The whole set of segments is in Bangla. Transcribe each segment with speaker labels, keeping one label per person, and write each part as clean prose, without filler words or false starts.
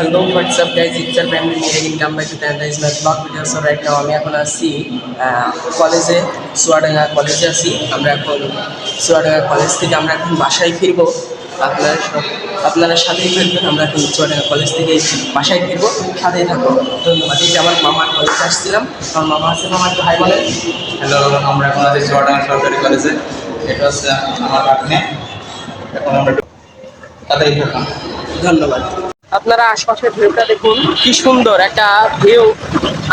Speaker 1: Hello, what's up guys? It's your family here again. Come back to the Anda's vlog video. So right now আমি এখন আছি কলেজে, চুয়াডাঙ্গা কলেজে আছি। আমরা এখন চুয়াডাঙ্গা কলেজ থেকে আমরা এখন বাসায় ফিরবো। আপনারা সাথেই থাকবেন। আমরা এখন চুয়াডাঙ্গা কলেজ থেকে বাসায় ফিরবো, সাথেই থাকবো। ধন্যবাদ। এই যে আমার মামার কলেজে আসছিলাম, আমার মামা আছে, মামা একটু হাই বলেন।
Speaker 2: হ্যালো, আমরা এখন আছি চুয়াডাঙ্গা সরকারি কলেজে। এটা হচ্ছে আমার আপনি। এখন আমরা তাতেই থাকলাম।
Speaker 1: ধন্যবাদ। আপনারা আশপাশের ভিউটা দেখুন, কি সুন্দর একটা ভিউ।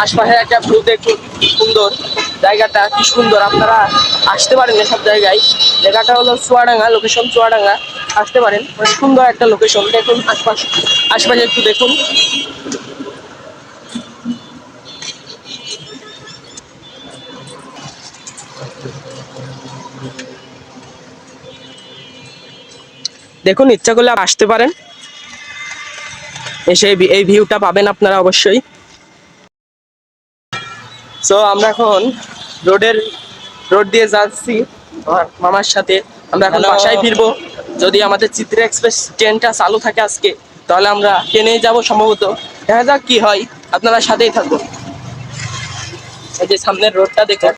Speaker 1: আশপাশে একটা ভিউ দেখুন, কি সুন্দর জায়গাটা, কি সুন্দর। আপনারা আসতে পারেন এসব জায়গায়। জায়গাটা হলো চুয়াডাঙ্গা, লোকেশন চুয়াডাঙ্গা। আসতে পারেন, অনেক সুন্দর একটা লোকেশন। দেখুন আশপাশে একটু দেখুন। দেখুন, ইচ্ছা করলে আসতে পারেন, এসে এই ভিউটা পাবেন আপনারা অবশ্যই। সো আমরা এখন রোড দিয়ে যাচ্ছি আমার মামার সাথে। আমরা এখন বাসায় ফিরবো। যদি আমাদের চিত্রা এক্সপ্রেস ট্রেনটা চালু থাকে আজকে, তাহলে আমরা ট্রেনেই যাব সম্ভবত। দেখা যাক কি হয়, আপনারা সাথেই থাকবো। এই যে সামনের রোডটা দেখুন।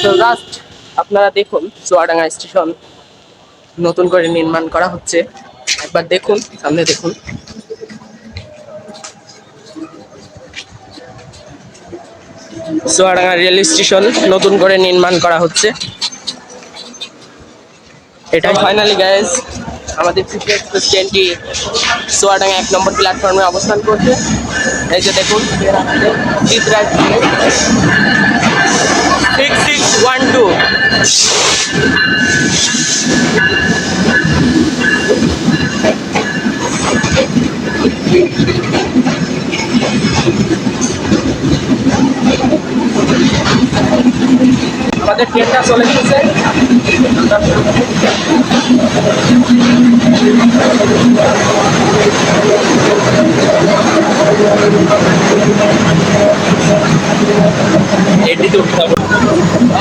Speaker 1: তো জাস্ট আপনারা দেখুন, চুয়াডাঙ্গা স্টেশন নতুন করে নির্মাণ করা হচ্ছে। একবার দেখুন, সামনে দেখুন। চুয়াডাঙ্গা রেল স্টেশন নতুন করে নির্মাণ করা হচ্ছে। এটাই ফাইনালি গাইজ, আমাদের চিত্রা এক্সপ্রেস ট্রেনটি চুয়াডাঙ্গা 1 নম্বর প্ল্যাটফর্মে অবস্থান করছে। এই যে দেখুন, চিত্রা 6612। আমাদের ট্রেনটা চলে এসেছে।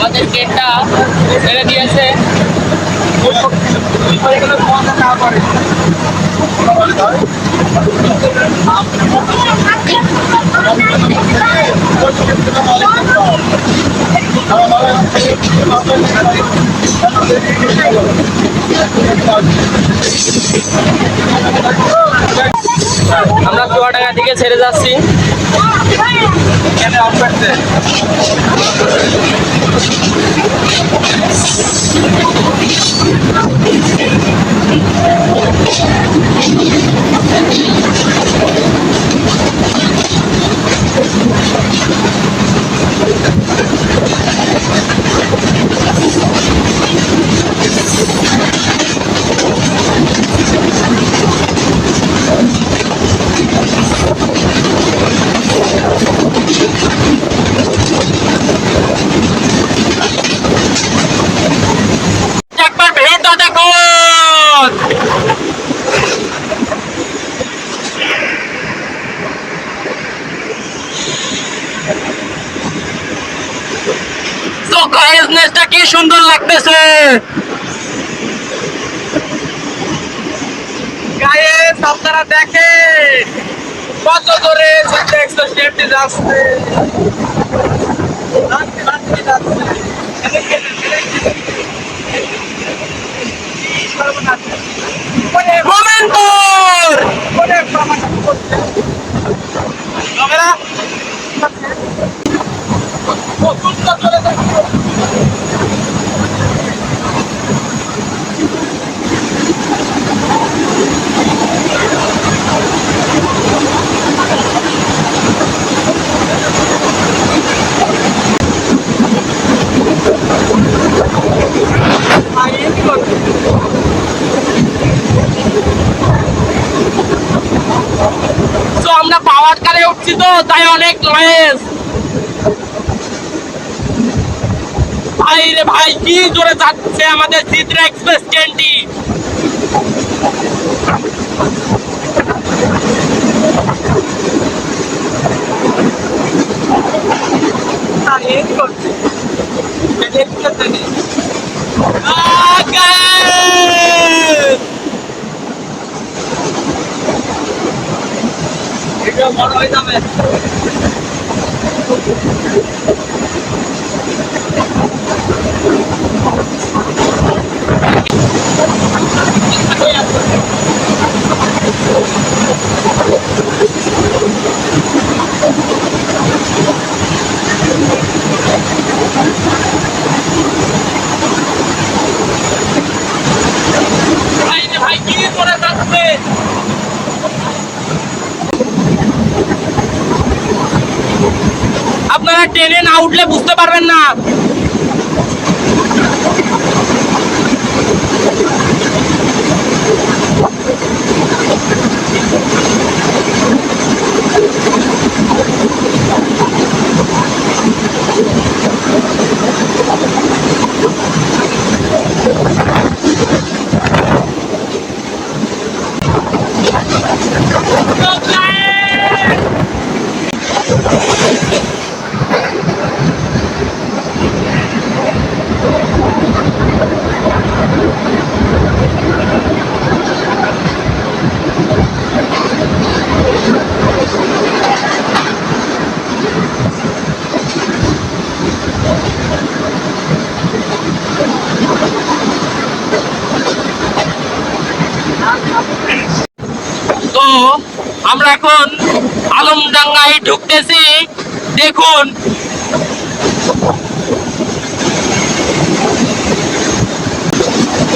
Speaker 1: আমাদের ট্রেনটা ছেড়ে দিয়েছে। আমরা চুয়াডাঙ্গা থেকে ছেড়ে যাচ্ছি। কি সুন্দর লাগতেছে গাইস, আপনারা দেখেন কত জোরে চিত্রা এক্সপ্রেস ট্রেনটি যাচ্ছে। আমরা পাওয়ার কারে উঠছি, তো তাই অনেক নয়েজ। ভাই রে ভাই, কি জোরে যাচ্ছে আমাদের চিত্রা এক্সপ্রেস ট্রেনটি। করছে
Speaker 2: এটা বড় হয়ে যাবে। ভাই কি করে যাচ্ছে? আপনারা ট্রেনে না উঠলে বুঝতে পারবেন না। তো আমরা এখন আলমডাঙ্গায় ঢুকতেছি, দেখুন।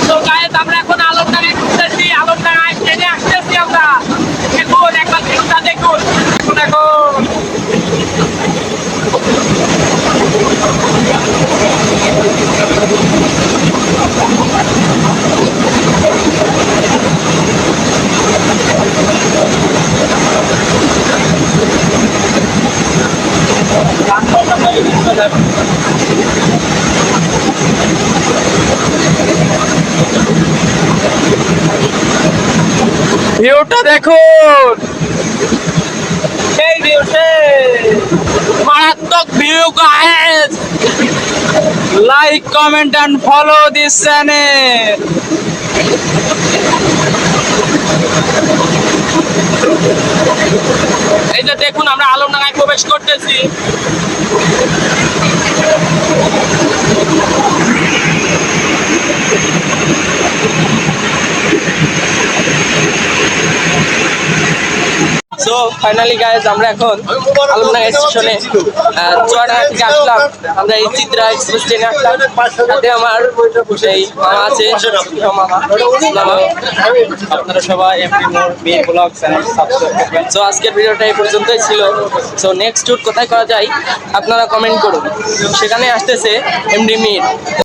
Speaker 2: তো গাইস আমরা এখন আলমডাঙ্গায় ঢুকতেছি, আলমডাঙ্গায় ট্রেনে আসতেছি আমরা। দেখুন একবার ভিউটা দেখুন। এখন ভিউটা দেখুন, সেই ভিউ, মারাত্মক view guys. Like, comment and follow this channel. এই যে দেখুন আমরা আলমডাঙ্গায় প্রবেশ করতেছি। সো ফাইনালি গাইজ আমরা এখন আলমডাঙ্গা স্টেশনে চুয়াডাঙ্গা থেকে আসলাম। আমরা এই চিত্রা এক্সপ্রেস ট্রেনে আসলাম, সাথে আমার সেই মামা আছে, মামা। আপনারা সবাই এমডি মোর বিয়ে ব্লগ চ্যানেল সাবস্ক্রাইব করবেন। সো আজকের ভিডিওটা এই পর্যন্তই ছিল। সো নেক্সট ট্যুর কোথায় করা যায় আপনারা কমেন্ট করুন। সেখানে আসতেছে এমডি মির।